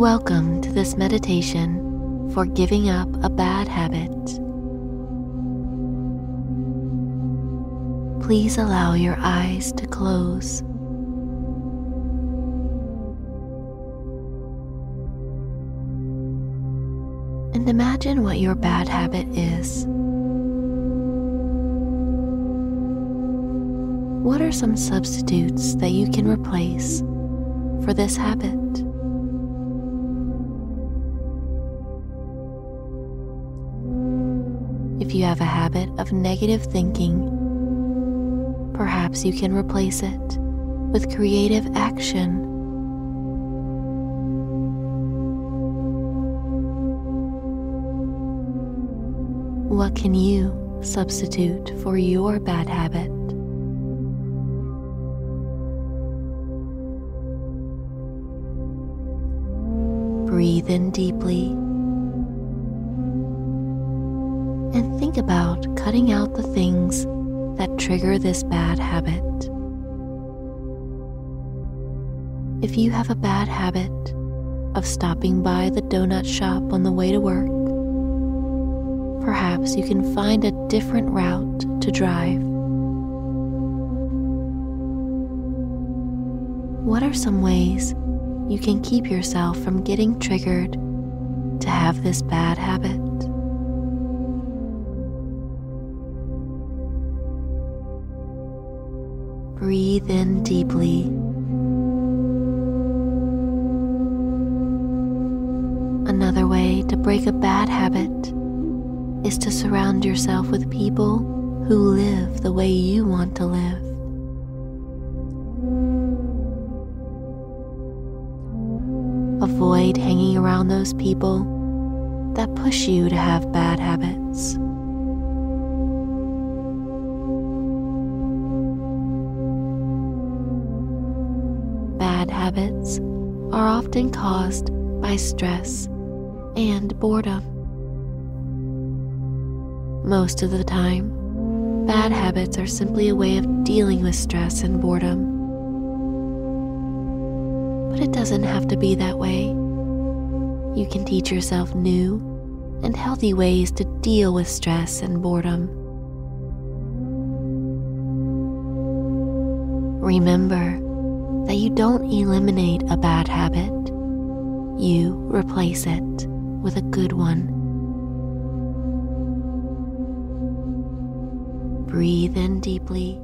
Welcome to this meditation for giving up a bad habit. Please allow your eyes to close. And imagine what your bad habit is. What are some substitutes that you can replace for this habit? If you have a habit of negative thinking, perhaps you can replace it with creative action. What can you substitute for your bad habit? Breathe in deeply and think about cutting out the things that trigger this bad habit. If you have a bad habit of stopping by the donut shop on the way to work, perhaps you can find a different route to drive. What are some ways you can keep yourself from getting triggered to have this bad habit? Breathe in deeply. Another way to break a bad habit is to surround yourself with people who live the way you want to live. Avoid hanging around those people that push you to have bad habits. Bad habits are often caused by stress and boredom. Most of the time, bad habits are simply a way of dealing with stress and boredom. But it doesn't have to be that way. You can teach yourself new and healthy ways to deal with stress and boredom. Remember that you don't eliminate a bad habit. You replace it with a good one. Breathe in deeply